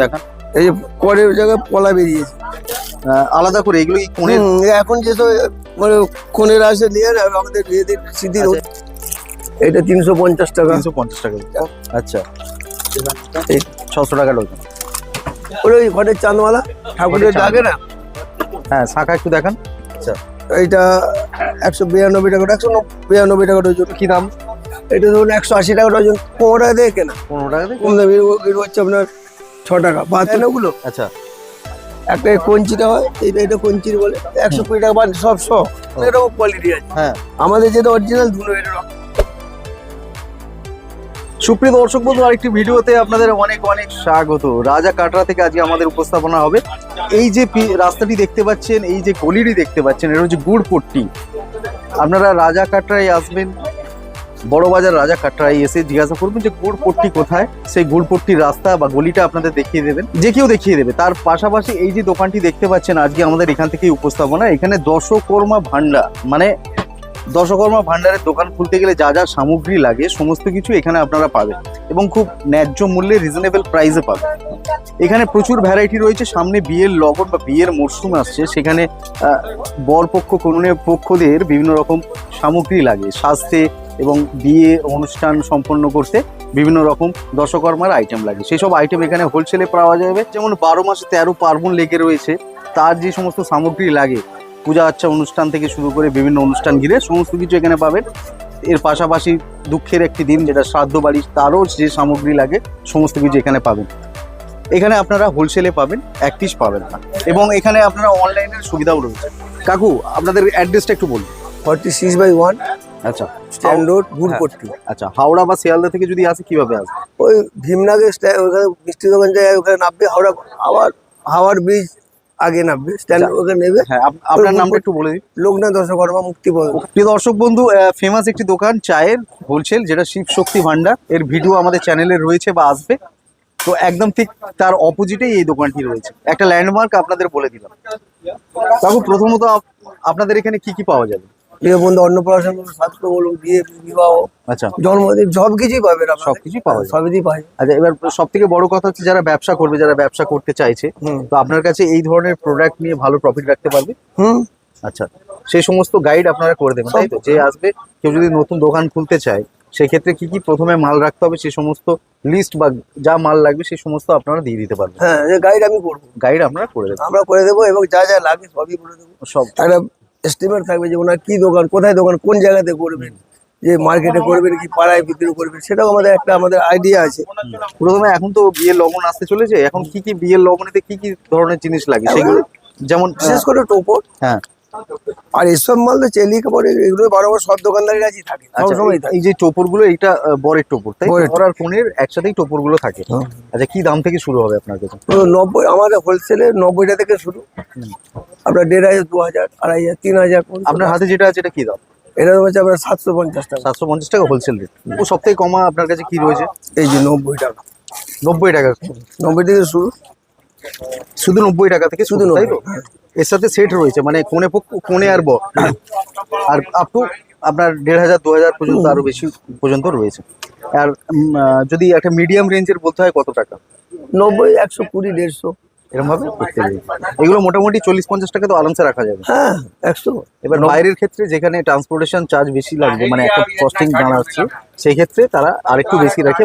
দেখান। এই যে কড়ের জায়গায় পলা বেরিয়েছে আলাদা করে এগুলো কি কোণের? এখন যেসব মানে কোণের আসে নিয়ে আমাদের বিয়েদের স্মৃতি। এটা 350 টাকা। 350 টাকা। আচ্ছা, 600 টাকা ডজন। ওই ঘরের চাঁদওয়ালা ঠাকুরের ডাকে না, হ্যাঁ শাখা একটু দেখান। আচ্ছা, এইটা 192 টাকা, 192 টাকা ডজন। কি দাম? এটা ধরুন 180 টাকা ডজন। 15 টাকা দিয়ে কেনা, 15 টাকা দিয়ে কম দামি। এগুলো হচ্ছে আপনার 6 টাকা। পাতেন ওগুলো। আচ্ছা, একটা কঞ্চিটা হয়, এটা কঞ্চির বলে 120 টাকা। সব এরকম কোয়ালিটি আছে। হ্যাঁ, আমাদের যেটা অরিজিনাল ধুলো এরকম। সুপ্রিয় দর্শক বন্ধু, আরেকটি ভিডিওতে আপনাদের অনেক অনেক স্বাগত। রাজা কাটরা থেকে আজকে আমাদের উপস্থাপনা হবে। এই যে রাস্তাটি দেখতে পাচ্ছেন, এই যে গলিটি দেখতে পাচ্ছেন, এটা হচ্ছে গুড়পট্টি। আপনারা রাজা কাটরায় আসবেন, বড় বাজার রাজা কাটরায় এসে জিজ্ঞাসা করবেন যে গুড়পট্টি কোথায়। সেই গুড়পট্টির রাস্তা বা গলিটা আপনাদের দেখিয়ে দেবেন, যে কেউ দেখিয়ে দেবে। তার পাশাপাশি এই যে দোকানটি দেখতে পাচ্ছেন আজকে আমাদের এখান থেকেই উপস্থাপনা। এখানে দশকর্মা ভান্ডার, মানে দশকর্মা ভান্ডারের দোকান খুলতে গেলে যা যা সামগ্রী লাগে সমস্ত কিছু এখানে আপনারা পাবেন এবং খুব ন্যায্য মূল্যে রিজনেবল প্রাইসে পাবেন। এখানে প্রচুর ভ্যারাইটি রয়েছে। সামনে বিয়ের লগন বা বিয়ের মরশুম আসছে, সেখানে বরপক্ষ কনে পক্ষদের বিভিন্ন রকম সামগ্রী লাগে সাজতে এবং বিয়ে অনুষ্ঠান সম্পন্ন করতে। বিভিন্ন রকম দশকর্মার আইটেম লাগে, সেই সব আইটেম এখানে হোলসেলে পাওয়া যাবে। যেমন 12 মাসে 13 পার্বণ লেগে রয়েছে, তার যে সমস্ত সামগ্রী লাগে পূজা আচ্ছা অনুষ্ঠান থেকে শুরু করে বিভিন্ন অনুষ্ঠান ঘিরে সমস্ত কিছু এখানে পাবেন। এর পাশাপাশি দুঃখের একটি দিন যেটা শ্রাদ্ধ বাড়ি, তারও যে সামগ্রী লাগে সমস্ত কিছু এখানে পাবেন। এখানে আপনারা হোলসেলে পাবেন, এক পিস পাবেন না। এবং এখানে আপনারা অনলাইনের সুবিধাও রয়েছে। কাকু, আপনাদের অ্যাড্রেসটা একটু বলুন। 46/1 আচ্ছা, স্ট্যান্ড রোড, গুড়পট্টি। আচ্ছা, হাওড়া বা শিয়ালদা থেকে যদি আসে কিভাবে আসবে? ওই ভীমনগর ওখানে মিষ্টি দোকান যায়, ওখানে নামবে। হাওড়ার ব্রিজ আগে নামবে, স্ট্যান্ড ওখানে নেবে। হ্যাঁ, আপনার নামটা একটু বলে দিন। লোকনাথ দশকর্মা মুক্তিপদ। প্রিয় দর্শক বন্ধু, ফেমাস একটি দোকান চায়ের হোলসেল, যেটা শিব শক্তি ভান্ডার। এর ভিডিও আমাদের চ্যানেলে রয়েছে বা আসবে। তো একদম ঠিক তার অপোজিটেই এই দোকানটি রয়েছে। একটা ল্যান্ডমার্ক আপনাদের বলে দিলাম। কাকু, প্রথমত আপনাদের এখানে কি কি পাওয়া যাবে? প্রিয় বন্ধু, অন্নপ্রাশন বলুন, স্বাস্থ্য বলুন, বিয়ে বিবাহ, আচ্ছা, জন্মদিন, সবকিছুই পাবেন। সবকিছুই পাওয়া যায়, সবই পাই। আচ্ছা, এবার সব থেকে বড় কথা হচ্ছে যারা ব্যবসা করবে, যারা ব্যবসা করতে চাইছে, তো আপনার কাছে এই ধরনের প্রোডাক্ট নিয়ে ভালো প্রফিট রাখতে পারবে। আচ্ছা, সেই সমস্ত গাইড আপনারা করে দেবেন, তাই তো? যে আসবে, কেউ যদি নতুন দোকান খুলতে চায় সেক্ষেত্রে কি কি প্রথমে মাল রাখতে হবে সেই সমস্ত লিস্ট বা যা মাল লাগবে সেই সমস্ত আপনারা দিয়ে দিতে পারবেন। হ্যাঁ, গাইড আমি করবো। গাইড আপনারা করে দেবেন? আমরা করে দেবো, এবং যা যা লাগে সবই করে দেবো। সব একটা এস্টিমেট থাকবে যে ওনার কি দোকান, কোথায় দোকান, কোন জায়গাতে করবেন, যে মার্কেটে করবেন কি পাড়ায় বিক্রি করবেন, সেটাও আমাদের আইডিয়া আছে। প্রথমে এখন তো বিয়ের লগন আসতে চলেছে, এখন কি কি বিয়ের লগনেতে কি কি ধরনের জিনিস লাগে সেগুলো, যেমন বিশেষ করে টোপর। হ্যাঁ, আর এসব মাল তো চেলি কাপড়, এগুলো বরাবর সব দোকানদারের কাছেই থাকে। এই যে টোপর গুলো, এইটা বরের টোপর, তাই? বর আর কনের একসাথেই টোপর গুলো থাকে। আচ্ছা, কি দাম থেকে শুরু হবে আপনার কাছে? 90, আমাদের হোলসেলে 90 টাকা থেকে শুরু। আপনার 1500, 2000, 2500, 3000। আপনার হাতে যেটা আছে এটা কি দাম? এটা হচ্ছে আপনার 750 টাকা। 750 টাকা হোলসেল রেট। ও সব থেকে কমা আপনার কাছে কি রয়েছে? এই যে 90 টাকা। 90 টাকা? 90 থেকে শুরু, শুধু 90 টাকা থেকে শুধু, তাই তো? এর সাথে সেট রয়েছে, মানে কোণে পক্ষ, কোণে আর বর, আর আপ টু আপনার 1500, 2000 পর্যন্ত, আরো বেশি পর্যন্ত রয়েছে। আর যদি একটা মিডিয়াম রেঞ্জের বলতে হয় কত টাকা? 90, 120, 150 এরকম ভাবে করতে হবে। এগুলো মোটামুটি 40-50 টাকা তো আরামসে রাখা যাবে। হ্যাঁ, 100। এবার বাইরের ক্ষেত্রে যেখানে ট্রান্সপোর্টেশন চার্জ বেশি লাগবে, মানে একটা কস্টিং দাঁড়াচ্ছে, সেই ক্ষেত্রে তারা আরেকটু বেশি রাখে।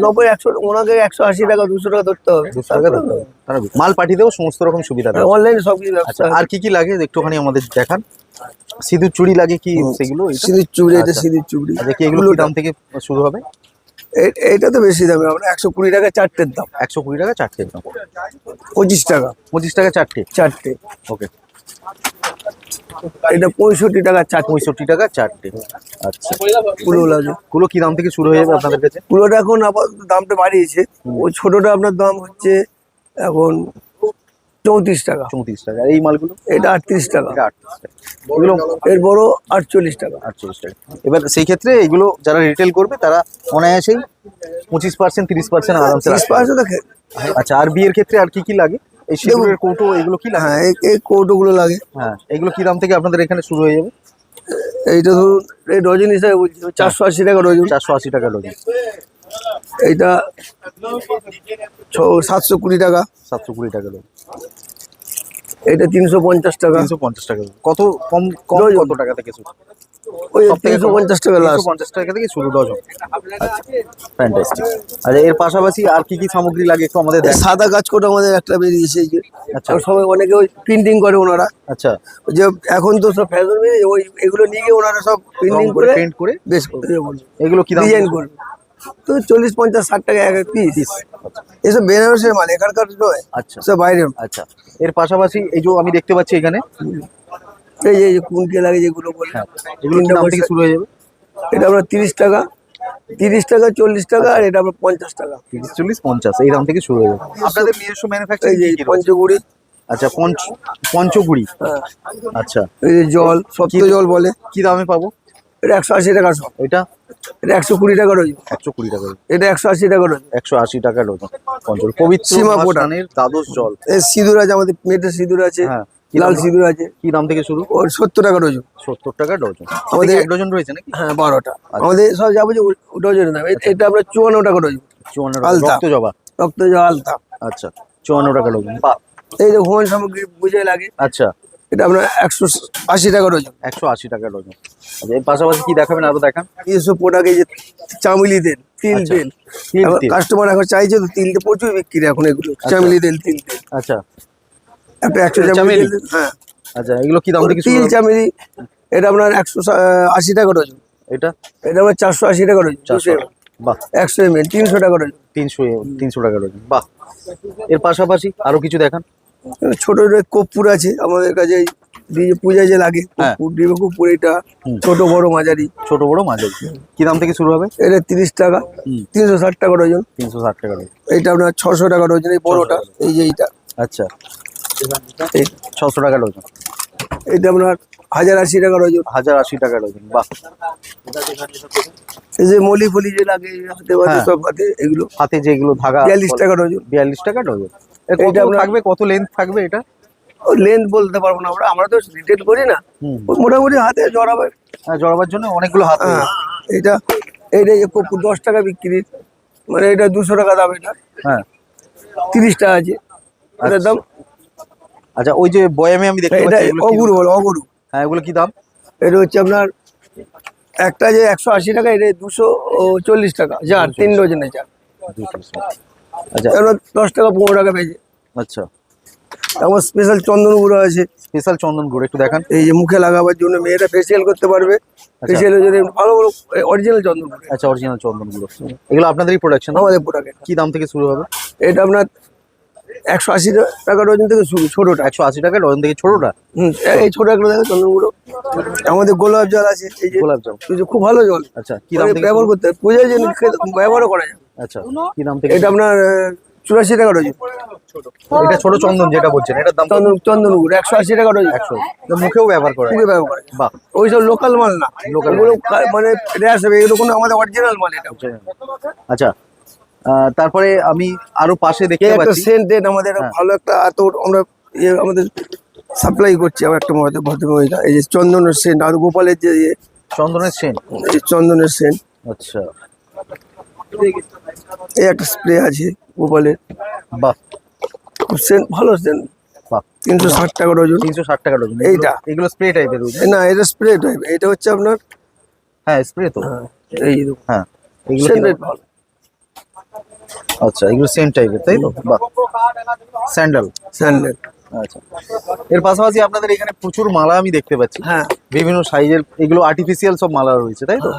90, 100, ওনাকে 180 টাকা, 200 টাকা ধরতে হবে। 200 টাকা ধরতে হবে। তারা মাল পাঠিয়ে দেবো, সমস্ত রকম সুবিধা দেবে। অনলাইনে সবকিছু ব্যবসা। আর কি কি লাগে একটুখানি আমাদের দেখান। সিঁদুর চুড়ি লাগে কি সেগুলো? সিঁদুর চুড়ি, এটা সিঁদুর চুড়ি। আচ্ছা, কি এগুলো কি দাম থেকে শুরু হবে? এইটা তো বেশি দামে, আমরা 120 টাকা চারটের দাম। 120 টাকা চারটের দাম। 25 টাকা। 25 টাকা চারটে। ওকে। এটা 65 টাকা চারটে। 65 টাকা চারটে। আচ্ছা, কুলো লাগে। কুলো কি দাম থেকে শুরু হয়ে যাবে আপনাদের কাছে? কুলোটা এখন আপাতত দামটা বাড়িয়েছে। ওই ছোটটা আপনার দাম হচ্ছে এখন 34 টাকা। 34 টাকা। এই মালগুলো? এটা 38 টাকা। এটা 38 টাকা। এগুলো এর বড় 48 টাকা। 48 টাকা। এবার সেই ক্ষেত্রে এগুলো যারা রিটেল করবে তারা অনায়াসেই 25%, 30% আরামসে রাখবে। 30%। আচ্ছা, আর বিয়ের ক্ষেত্রে আর কি কি লাগে? এই সিঁদুরের কৌটো, এগুলো কি লাগে? হ্যাঁ, এই কৌটোগুলো লাগে। হ্যাঁ, এগুলো কি দাম থেকে আপনাদের এখানে শুরু হয়ে যাবে? এইটা ধরুন এই ডজন হিসাবে বলছি 480 টাকা ডজন। 480 টাকা ডজন। এইটা 720 টাকা। 720 টাকা ডজন। এটা 350 টাকা। 350 টাকা। কত কম কম ডজন। কত টাকা থেকে শুরু? ওই সব থেকে 350 টাকা লাস্ট। 350 টাকা থেকে শুরু ডজন। ফ্যান্টাস্টিক। আচ্ছা এর পাশাপাশি আর কি কি সামগ্রী লাগে একটু আমাদের দেখ। সাদা কাজ করে আমাদের একটা বেরিয়েছে এই যে। আচ্ছা। আর সবাই অনেকে ওই প্রিন্টিং করে ওনারা, আচ্ছা, যে এখন তো সব ফ্যাশন বেরিয়েছে, ওই এগুলো নিয়ে গিয়ে ওনারা সব প্রিন্টিং করে পেন্ট করে বেশ এগুলো কি দাম? ডিজাইন করবে। তো 40, 50, 60 টাকা এক পিস। এসব বেনারসের মাল, এখানকার নয়। আচ্ছা সব বাইরের। আচ্ছা। এর পাশাপাশি এই যে আমি দেখতে পাচ্ছি এখানে, এই যে কুনকে লাগে যেগুলো বলে, হ্যাঁ, এগুলো কি দাম থেকে শুরু হয়ে যাবে? এটা আমরা 30 টাকা, 30 টাকা, 40 টাকা, আর এটা আমরা 50 টাকা। 30, 40, 50 এই দাম থেকে শুরু হয়ে যাবে। আপনাদের নিজস্ব এই ম্যানুফ্যাকচারিং যে পঞ্চগুড়ি, আচ্ছা পঞ্চগুড়ি। হ্যাঁ, আচ্ছা, এই যে জল, সপ্ত জল বলে, কি দামে পাবো? এটা 180 টাকা সব। এটা এটা 120 টাকা ডজন। 120 টাকা। এটা 180 টাকা ডজন। 180 টাকা ডজন। পঞ্চল পবিত্র সীমা মা পোটা। স্নানের দ্বাদশ জল। এই সিঁদুর আছে আমাদের, মেটের সিঁদুর আছে, হ্যাঁ, লাল সিঁদুর আছে। কি দাম থেকে শুরু? ওর 70 টাকা ডজন। 70 টাকা ডজন। আমাদের- আমাদের এক ডজন রয়েছে নাকি? হ্যাঁ, 12টা। আমাদের সব যাবো ডজনের দাম। এটা আমরা 54 টাকা ডজন। 54 টাকা। আলতা। রক্ত জবা। রক্ত জল আলতা। আচ্ছা, 54 টাকা ডজন। বাহ। এই যে হোমেন সামগ্রী বুঝে লাগে, আচ্ছা, এটা আমরা 180 টাকা ডজন। 180 টাকা ডজন। আচ্ছা এর পাশাপাশি কি দেখাবেন আরো দেখান? এসব প্রোডাক্ট, এই যে চামেলি তেল, তিল আচ্ছা। তেল। তিল তেল। কাস্টমার এখন চাইছে তো তিল তেল, প্রচুর বিক্রি এখন এগুলো। চামেলি তেল, তিল তেল। আচ্ছা একটা 100 চামেলি চামেলি? তেল। হ্যাঁ, আচ্ছা, এগুলো কি দাম থেকে শুরু তিল হবে? চামেলি, এটা আপনার 180 টাকা ডজন। এটা এটা আমরা 480 টাকা ডজন। 400 টাকা। বাহ। 100 ml 300 টাকা ডজন। 300 টাকা ডজন। বাহ। এর পাশাপাশি আরো কিছু দেখান। ছোট ছোট কর্পূর আছে আমাদের কাছে, এই দিয়ে পূজায় যে লাগে হ্যাঁ। কর্পূর, ডিবে কর্পূর। এটা হুম। ছোট বড় মাঝারি। ছোট বড় মাঝারি কি দাম থেকে শুরু হবে? এটা 30 টাকা, হুম। 360 টাকা ডজন। 360 টাকা ডজন। এইটা আপনার 600 টাকা ডজন। এই বড়টা, এই যে এইটা, আচ্ছা, 600 টাকা ডজন। এইটা আপনার 1080 টাকা ডজন। 1080 টাকা ডজন। বাহ। এই যে মলি ফলি যে লাগে হাতে বাজে, হ্যাঁ। সব হাতে, এগুলো হাতে যেগুলো ধাগা 42 টাকা ডজন। 42 টাকা ডজন। কত এইটা আপনার- থাকবে, কত লেন্থ থাকবে এটা? লেন্থ বলতে পারবো না, আমরা তো রিটেল করি না। হুম। ওই মোটামুটি হাতে জড়াবে। হ্যাঁ, জড়াবার জন্য অনেকগুলো হাত হ্যাঁ, লাগে। এইটা এইটা এই কর্পূর 10 টাকা বিক্রি, মানে এটা 200 টাকা দাম। এটা হ্যাঁ। 30 টাকা আছে এটার দাম। আচ্ছা, ওই যে বয়ামে আমি দেখতে এটা পাচ্ছি এগুলো কি- অগুরু বলে, অগুরু। হ্যাঁ, এগুলো কি দাম? এটা হচ্ছে আপনার একটা যে 180 টাকা, এটা 240 টাকা যার 3 ডজনে যার। 200। আচ্ছা 10 টাকা 15 টাকা পেয়েছে। আচ্ছা। আমার স্পেশাল চন্দন গুঁড়ো আছে, স্পেশাল চন্দন গুঁড়ো একটু দেখান। এই যে মুখে লাগাবার জন্য, মেয়েরা ফেসিয়াল করতে পারবে। ফেসিয়ালের জন্য ভালো ভালো অরিজিনাল চন্দন গুঁড়ো আচ্ছা, অরিজিনাল চন্দন গুঁড়ো। এগুলো আপনাদেরই প্রোডাকশন? আমাদের প্রোডাক্ট। কি দাম থেকে শুরু হবে? এটা আপনার 180 টাকা ডজন থেকে শুরু, ছোটটা। 180 টাকা ডজন থেকে ছোটটা? এই ছোট একটা দেখো চন্দন গুঁড়ো। আমাদের গোলাপ জল আছে, এই যে গোলাপ জাম। এই যে খুব ভালো জল। আচ্ছা, কি দাম থেকে ব্যবহার শুরু? করতে হয়, পূজার জন্য ব্যবহারও করা যায়। আচ্ছা, কি দাম থেকে? এটা আপনার 84 টাকা ডজন। এটা ছোট চন্দন যেটা বলছেন, এটার দাম কত? চন্দন গুঁড়ো 180 টাকা ডজন। 100। মুখেও ব্যবহার করা যায়? পুজো ব্যবহার করে। বাহ। ওইসব লোকাল মাল না, Local ওগুলো মানে রেয়ার হবে, এগুলো কোনো আমাদের অরিজিনাল মাল। এটা আচ্ছা, তারপরে আমি আরো পাশে এই দেখতে একটা পাচ্ছি। সেন্টেড আমাদের হ্যাঁ। ভালো একটা, এত আমরা আমাদের সাপ্লাই করছি। আমার একটা ভদ্রমহিলা, এই যে চন্দনের সেন্ট, আর গোপালের যে চন্দনের সেন। এই চন্দনের সেন্ট। আচ্ছা, এই একটা স্প্রে আছে গোপালের, বাহ খুব সেন্ট, ভালো সেন্ট। বাহ। 360 টাকা ডজন। 360 টাকা ডজন। এইটা? এগুলো স্প্রে টাইপের? না, এটা স্প্রে টাইপ। এটা হচ্ছে আপনার, হ্যাঁ স্প্রে তো। এই হ্যাঁ, এগুলো কি সেন্ট দাম? ভালো। আচ্ছা, এগুলো সেম টাইপের তাই তো? বাহ। স্যান্ডেল। স্যান্ডেল। আচ্ছা, এর পাশাপাশি আপনাদের এখানে প্রচুর মালা আমি দেখতে পাচ্ছি। হ্যাঁ, বিভিন্ন সাইজের, এগুলো আর্টিফিশিয়াল সব মালা রয়েছে তাই তো?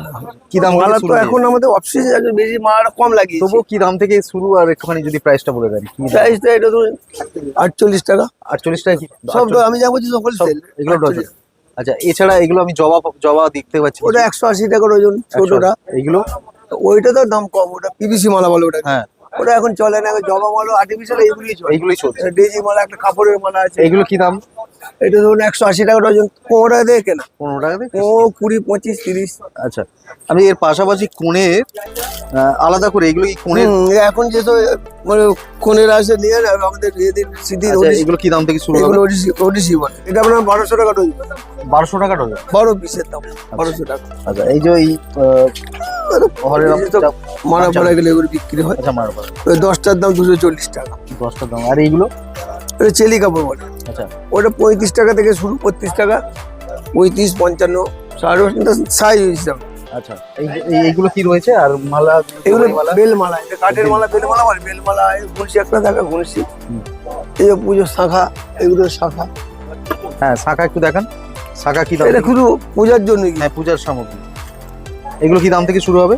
কি দাম মালা থেকে তো শুরু? এখন আমাদের অফিসে বেশি মালাটা কম লাগিয়েছে। তবুও কি দাম থেকে শুরু, আর একটুখানি যদি প্রাইসটা বলে দেন। কি দাম? প্রাইসটা এটা তো 48 টাকা। 48 টাকা? কি সব তো আমি যা বলছি সব সব হোলসেল। এগুলো ডজন? আচ্ছা, এছাড়া এগুলো আমি জবা জবা দেখতে পাচ্ছি। ওটা 180 টাকা ডজন ছোটটা। এগুলো? ওইটা তো দাম কম, ওটা পিভিসি মালা বলে ওটা। হ্যাঁ, ওটা এখন চলে না, জবা মালা আর্টিফিশিয়াল এইগুলোই চলে। এইগুলোই চলছে। ডেজি মালা একটা কাপড়ের মালা আছে, এইগুলো কি দাম? এটা ধরুন 180 টাকা ডজন, 15 টাকা দিয়ে কেনা, 15 টাকা থেকে? ও 20, 25, 30। আচ্ছা, আমি এর পাশাপাশি কোণের আলাদা করে এগুলো কি কোণের? এখন যেসব মানে কোনের আসে নিয়ে যাবে আমাদের এদের স্মৃতির আচ্ছা, এগুলো কি দাম থেকে শুরু হবে? এগুলো ওডিসি বলে। এটা আপনার 1200 টাকা ডজন, 1200 টাকা ডজন। 12 পিসের দাম 1200 টাকা। আচ্ছা, এই যে এই ঘরের মারা পড়া গেলে এগুলো বিক্রি হয়। আচ্ছা, মারবার ওই 10টার দাম 240 টাকা। 10টার দাম। আর এইগুলো? ওটা চেলি কাপড় বলে। আচ্ছা, ওটা 35 টাকা থেকে শুরু, 35 টাকা, 35, 55, 60 সাইজ হিসাবে। আচ্ছা, এইগুলো কি রয়েছে? আর মালা? এগুলো মালা? বেল মালা, এটা কাঠের মালা, বেল মালা বলে। বেল মালা, ঘুষি একটা থাকে, ঘুষি। এই যে পুজোর শাখা, এগুলো শাখা। হ্যাঁ, শাখা একটু দেখান। শাখা কি দাম? এটা শুধু পূজার জন্য। হ্যাঁ, পূজার সামগ্রী। এগুলো কি দাম থেকে শুরু হবে?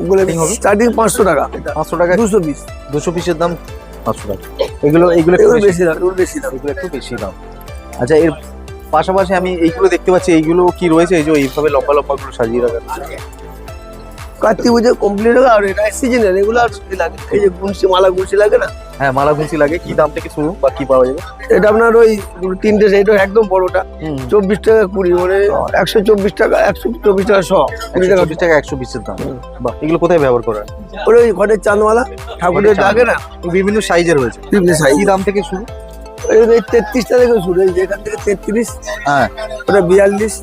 স্টার্টিং 500 টাকা। 500 টাকা? 200 পিস। 200 পিসের দাম 500 টাকা। এগুলো একটু এগুলো বেশি দাম, এগুলো বেশি দাম। এগুলো একটু বেশি দাম। আচ্ছা, এর পাশাপাশি আমি এইগুলো দেখতে পাচ্ছি, এইগুলো কি রয়েছে? এই যে এইভাবে লম্বা লম্বা গুলো সাজিয়ে রাখা। কার্তিক পুজো কমপ্লিট হবে, আর এটা সিজনাল, এগুলো আর কি লাগে, এই যে গুনসি, মালা গুনসি লাগে না। হ্যাঁ, মালা ঘুষি লাগে। কি দাম থেকে শুরু বা কি পাওয়া যাবে? এটা আপনার ওই 3টে, এটা একদম বড়টা 24 টাকা 20, মানে 124 টাকা, 124 টাকা 100, 20 টাকা। 120 টাকা 100 পিসের দাম। বাহ, এগুলো কোথায় ব্যবহার করা হয়? ওই ঘরের চাঁদমালা, ঠাকুরের লাগে না, বিভিন্ন সাইজের রয়েছে। বিভিন্ন সাইজ। কি দাম থেকে শুরু? এই 33 টাকা থেকে শুরু, এই যে এখান থেকে 33, হ্যাঁ, ওটা 42,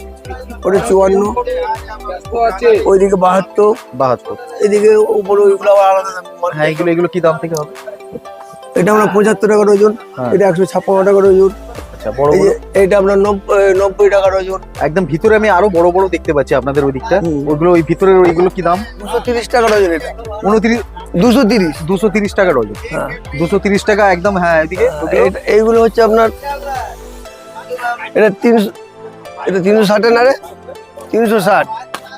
ওটা 54, ওইদিকে 72, 72। এদিকে উপরে ওইগুলো আবার আলাদা দাম। হ্যাঁ, এগুলো কি দাম থেকে হবে? এটা আমরা 75 টাকা ডজন, হ্যাঁ। এটা 156 টাকা ডজন। আচ্ছা, বড় এই বড়। যে এইটা আপনার 90 টাকা ডজন। একদম ভিতরে আমি আরো বড় বড় দেখতে পাচ্ছি আপনাদের ওই দিকটা। ওইগুলো ওই ভিতরের ওইগুলো কি দাম? 230 টাকা ডজন। এটা 29, 230। 230 টাকা ডজন। হ্যাঁ, 230 টাকা একদম। হ্যাঁ, এদিকে এইগুলো হচ্ছে আপনার, এটা 300, এটা 360 না রে, 360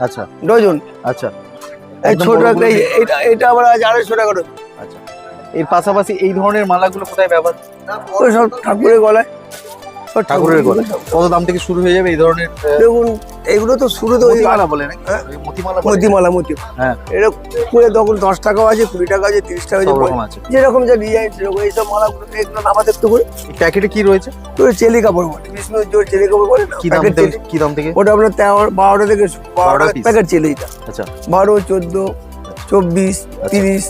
আচ্ছা, ডজন। আচ্ছা, এই একদম ছোট বড় একটা, বড়। এটা এটা আবার আজ 250 টাকা ডজন। আচ্ছা, এর পাশাপাশি এই ধরনের মালাগুলো কোথায় ব্যবহার? ওই সব ঠাকুরের গলায়, সব ঠাকুরের গলায়। কত দাম থেকে শুরু হয়ে যাবে এই ধরনের? দেখুন, এগুলো তো শুরুতে ওই মতিমালা বলে নাকি? হ্যাঁ? মতিমালা বলে? মতিমালা। হ্যাঁ, এটা পুরো তখন 10 টাকাও আছে, 20 টাকা আছে, 30 টাকা আছে, সব রকম আছে। যেরকম যা ডিজাইন সেরকম। এইসব মালাগুলো এগুলো নামাতে একটু করে এই প্যাকেটে কি রয়েছে? তো চেলি কাপড় বলে, বিষ্ণুর জোর চেলি কাপড় বলে না, কি দাম প্যাকেট থেকে? চেলি। কি দাম থেকে? ওটা আপনার 12টা থেকে 12টা piece। প্যাকেট চেলি। এটা আচ্ছা, 12, 14, 24, 30,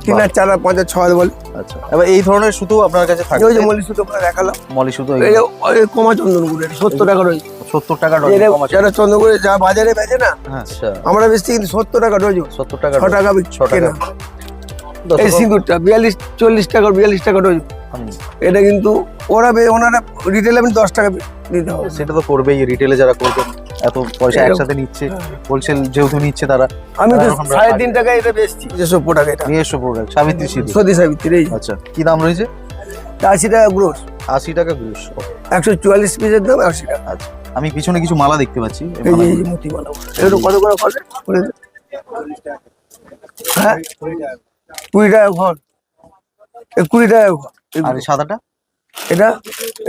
3 আর 4 আর 5 আর 6 বলে। আচ্ছা। এবার এই ধরনের সুতো আপনার কাছে থাকে? ওই যে মল্লি সুতো আপনার দেখালাম, মলি সুতো এই যে ওই কমা চন্দন গুলো 70 টাকা রয়েছে। 70 টাকা ডজন। কম আছে। যারা চন্দন করে যা বাজারে বেচে না, আচ্ছা, আমরা বেচছি কিন্তু 70 টাকা ডজন, 70 টাকা 6 টাকা 6 টাকা। কেনা। এই সিঁদুরটা 40 টাকা, 42 টাকা ডজন। এটা কিন্তু ওনারা রিটেলে 10 টাকা দিতে হবে। সেটা তো করবেই, রিটেলে যারা করবেন এত পয়সা একসাথে নিচ্ছে, হোলসেল যেহেতু নিচ্ছে তারা। আমি তো এরকম 3.5 টাকা এটা বেচছি, 100 টাকা। এটা নিজস্ব প্রোডাক্ট, সাবিত্রী সিঁদুর। সতী সাবিত্রী। এই আচ্ছা, কি দাম রয়েছে? 80 টাকা গ্রোস, 80 টাকা গ্রুশ। 144 পিসের দাম 80 টাকা। আচ্ছা, আমি পিছনে কিছু মালা দেখতে পাচ্ছি। এই এই যে মালাগুলো- মতিমালা, এগুলো কত করে করে দে। হ্যাঁ, 20 টাকা ঘর, 20 টাকা ঘর। আর এই সাদাটা? এটা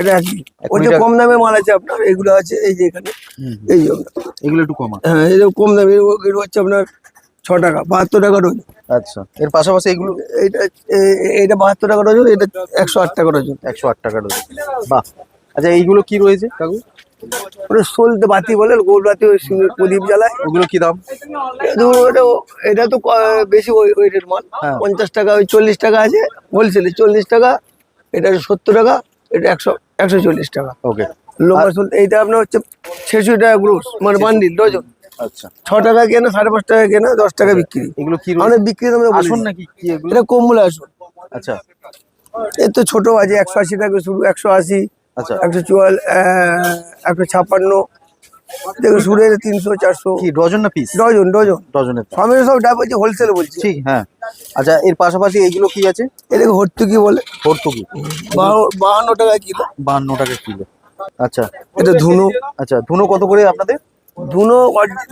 এটা একই। ওই 20 যে টাকা। কম দামে মাল আছে আপনার, এগুলো আছে এই যে এখানে, এই যে এগুলো একটু কমা। হ্যাঁ, এই যে কম দামে এগুলো হচ্ছে আপনার 6 টাকা, 72 টাকা ডজন। আচ্ছা, এর পাশাপাশি এগুলো এইটা এইটা 72 টাকা ডজন, এটা 108 টাকা ডজন। 108 টাকা ডজন। বাহ। আচ্ছা, এইগুলো কি রয়েছে কাকু? ওটা সলতে বাতি বলে, গোল বাতি, ওই সিঁদুর প্রদীপ জ্বালায়। ওগুলো কি দাম? এটা তো বেশি ওয়েটের মাল, হ্যাঁ। 50 টাকা, ওই 40 টাকা আছে হোলসেলে, 40 টাকা। এটা 70 টাকা, এটা 140 টাকা। ওকে। লম্বা সোল। এইটা আপনার হচ্ছে 66 টাকা গ্রোস, মানে বান্ডিল ডজন। আচ্ছা, 6 টাকা কেনা, 5.5 টাকা কেনা, 10 টাকা বিক্রি। এগুলো কি আমাদের রয়েছে? বিক্রি দামে আসুন নাকি কি এগুলো? এটা কমলে আসুন। আচ্ছা, এর তো ছোট আছে 180 টাকা শুরু, 180, আচ্ছা। 144, 156 থেকে শুরু, 300, 400 কি ডজন না পিস? Dozen dozen. ডজনের দাম। আমি সব ডাব বলছি, হোলসেলে বলছি। ঠিক, হ্যাঁ। আচ্ছা, এর পাশাপাশি এইগুলো কি আছে? এটাকে হর্তুকি বলে, ভর্তুকি। 52 টাকা কিলো। 52 টাকা কিলো। আচ্ছা, এটা ধুনো। আচ্ছা, ধুনো কত করে আপনাদের? ধুনো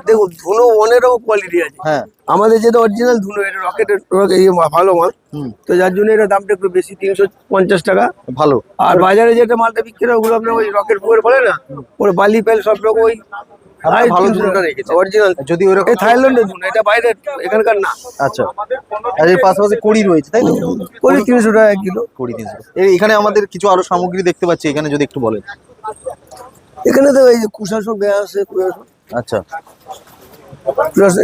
দেখুন, ধুনো অনেকরকম কোয়ালিটি আছে। হ্যাঁ। আমাদের যেটা অরিজিনাল ধুনো, এটা রকেটের ভালো মাল, হুম, তো যার জন্য এটা দামটা একটু বেশি, 350 টাকা। ভালো। আর বাজারে যেটা মালটা বিক্রি হয়, ওগুলো আপনার ওই রকেট ফুয়ের বলে না, ওর বালি পেল সব রকম ওই আপনারা ভালো ধুনোটা রেখেছেন। অরিজিনাল। যদি ওইরকম। এই থাইল্যান্ডের ধুনো, এটা বাইরের, এখানকার না। আচ্ছা, আর এর পাশাপাশি কড়ি রয়েছে, তাই তো? ওই 300 টাকা কিলো। কড়ি 300। এখানে আমাদের কিছু আরো সামগ্রী দেখতে পাচ্ছি, এখানে যদি একটু বলেন। এখানে তো এই যে কুশাসন দেওয়া আছে, আচ্ছা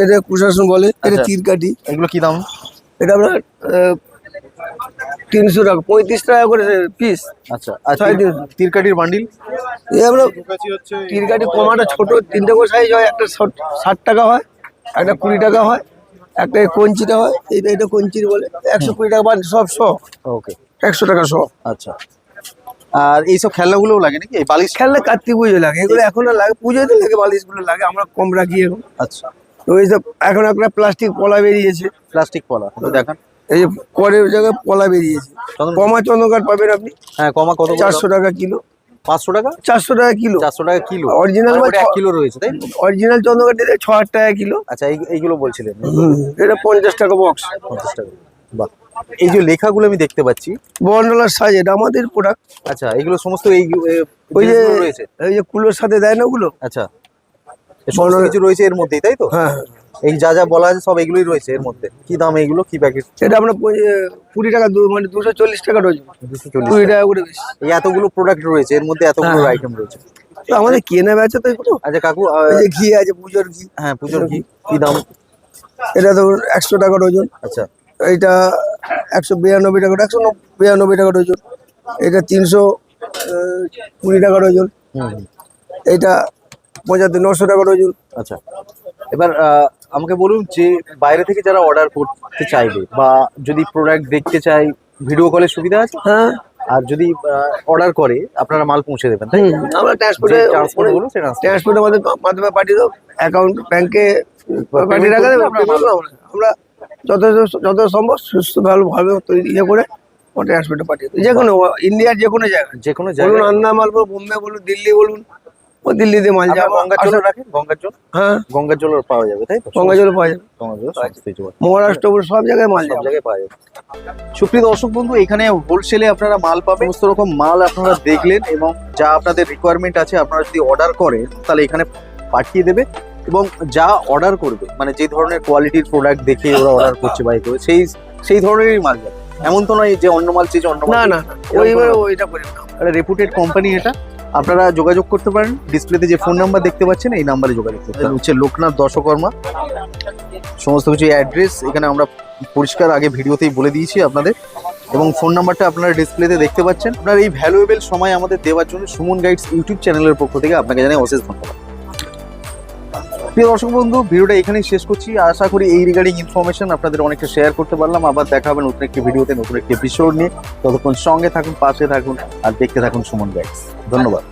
এটা কুশাসন বলে, এটা আচ্ছা। তীরকাঠি। এগুলো কি দাম? এটা আপনার 300 টাকা, 35 টাকা করে পিস। আচ্ছা আর 350 তিরকাটির বান্ডিল? এই আমরা তীরকাঠি কমাটা ছোট 3টে করে সাইজ হয়, একটা 60 টাকা হয়, একটা 20 টাকা হয়, একটা কঞ্চিটা হয়, এটা কঞ্চির বলে 120 টাকা বান্ডিল, সব 100, ওকে 100 টাকা 100। আচ্ছা আর এইসব খেলনাগুলোও লাগে নাকি? এই বালিশ? খেলনা কার্তিক পুজো লাগে, এগুলো এখন আর লাগে, পুজোতে লাগে, বালিশগুলো লাগে, আমরা কম রাখি এখন। আচ্ছা তো এইসব এখন একটা প্লাস্টিক পলা বেরিয়েছে, প্লাস্টিক পলা একটু দেখান। এই যে করের জায়গায় পলা বেরিয়েছে, কমা চন্দ্রকাঠ পাবেন আপনি। হ্যাঁ কমা কত? 400 টাকা কিলো। 500 টাকা? 400 টাকা কিলো। 400 টাকা কিলো? অরিজিনাল আর মাছ ওটা 1 কিলো রয়েছে তাই? অরিজিনাল চন্দ্রকাঠ 6000 টাকা কিলো। আচ্ছা এইগুলো বলছিলেন? এটা 50 টাকা বক্স। 50 টাকা। বাহ, এই যে লেখাগুলো আমি দেখতে পাচ্ছি, বন্ডলার সাইজ, এটা আমাদের প্রোডাক্ট। আচ্ছা এগুলো সমস্ত এই ওই যে জিনিসগুলো রয়েছে? এই যে কুলোর সাথে দেয় না ওগুলো। আচ্ছা এই সমস্ত কিছু রয়েছে এর মধ্যেই তাই তো? হ্যাঁ, এই যা যা বলা আছে সব এগুলোই রয়েছে এর মধ্যে। কি দাম এইগুলো, কি প্যাকেট? এটা আমরা 20 টাকা, মানে 240 টাকা ডজন, 240 20 টাকা করে বেশি। এই এতগুলো প্রোডাক্ট রয়েছে এর মধ্যে, এতগুলো হ্যাঁ। আইটেম রয়েছে। তো আমাদের কেনা বেচা তো এগুলো। আচ্ছা কাকু এই যে ঘি আছে, পুজোর ঘি, হ্যাঁ পুজোর কি কি দাম? এটা ধরুন 100 টাকা ডজন। আচ্ছা এইটা 192 টাকা, 192 টাকা ডজন। এটা 320 টাকা ডজন। হুম এইটা 900 টাকা ডজন। আচ্ছা এবার আমাকে বলুন যে বাইরে থেকে যারা অর্ডার করতে চাইবে বা যদি প্রোডাক্ট দেখতে চায়, ভিডিও কলের সুবিধা আছে? হ্যাঁ, আর যদি অর্ডার করে আপনারা মাল পৌঁছে দেবেন তাই? আমরা ট্রান্সপোর্টে, ট্রান্সপোর্ট বলুন সে ট্রান্সপোর্ট ট্রান্সপোর্টের মাধ্যমে পাঠিয়ে দেবো, অ্যাকাউন্ট ব্যাংকে পাঠিয়ে রাখা দেবে। আমরা যত সম্ভব সুস্থ ভালোভাবে ইয়ে করে ট্রান্সপোর্টে পাঠিয়ে দেবো, যে কোনো ইন্ডিয়ার যে কোনো জায়গায়। যে কোনো বলুন জায়গায়। আন্দামান বলুন, বোম্বে বলুন, দিল্লি বলুন, ও দিল্লিতে মাল আপনারা যাবে। গঙ্গার জল রাখেন? গঙ্গার জল? হ্যাঁ, গঙ্গার জল পাওয়া যাবে তাই তো? গঙ্গা জল পাওয়া যাবে, গঙ্গার জল সমস্ত কিছু পাওয়া যাবে। মহারাষ্ট্র বলুন, সব জায়গায় মাল সব যাবে। জায়গায় পাওয়া যাবে। সুপ্রিয় দর্শক বন্ধু, এখানে হোলসেলে আপনারা মাল পাবেন, সমস্ত রকম মাল আপনারা দেখলেন এবং যা আপনাদের রিকোয়ারমেন্ট আছে আপনারা যদি অর্ডার করেন তাহলে এখানে পাঠিয়ে দেবে এবং যা অর্ডার করবে মানে যে ধরনের কোয়ালিটির প্রোডাক্ট দেখে ওরা অর্ডার করছে বাই করে সেই ধরনেরই মাল যাবে। এমন তো নয় যে অন্য মাল চেয়েছে অন্য মাল। না না, ওইটা করে না। একটা রেপুটেড কোম্পানি এটা, আপনারা যোগাযোগ করতে পারেন। ডিসপ্লেতে যে ফোন নাম্বার দেখতে পাচ্ছেন এই নাম্বারে যোগাযোগ করতে পারেন। হচ্ছে লোকনাথ দশকর্মা, সমস্ত কিছু অ্যাড্রেস এখানে আমরা পরিষ্কার আগে ভিডিওতেই বলে দিয়েছি আপনাদের, এবং ফোন নাম্বারটা আপনারা ডিসপ্লেতে দেখতে পাচ্ছেন। আপনার এই ভ্যালুয়েবল সময় আমাদের দেওয়ার জন্য সুমন গাইডস ইউটিউব চ্যানেলের পক্ষ থেকে আপনাকে জানাই অশেষ ধন্যবাদ। প্রিয় দর্শক বন্ধু, ভিডিওটা এখানেই শেষ করছি। আশা করি এই রিগার্ডিং ইনফরমেশন আপনাদের অনেকটা শেয়ার করতে পারলাম। আবার দেখা হবে নতুন একটি ভিডিওতে, নতুন একটি এপিসোড নিয়ে। ততক্ষণ সঙ্গে থাকুন, পাশে থাকুন আর দেখতে থাকুন সুমন গাইডস। ধন্যবাদ।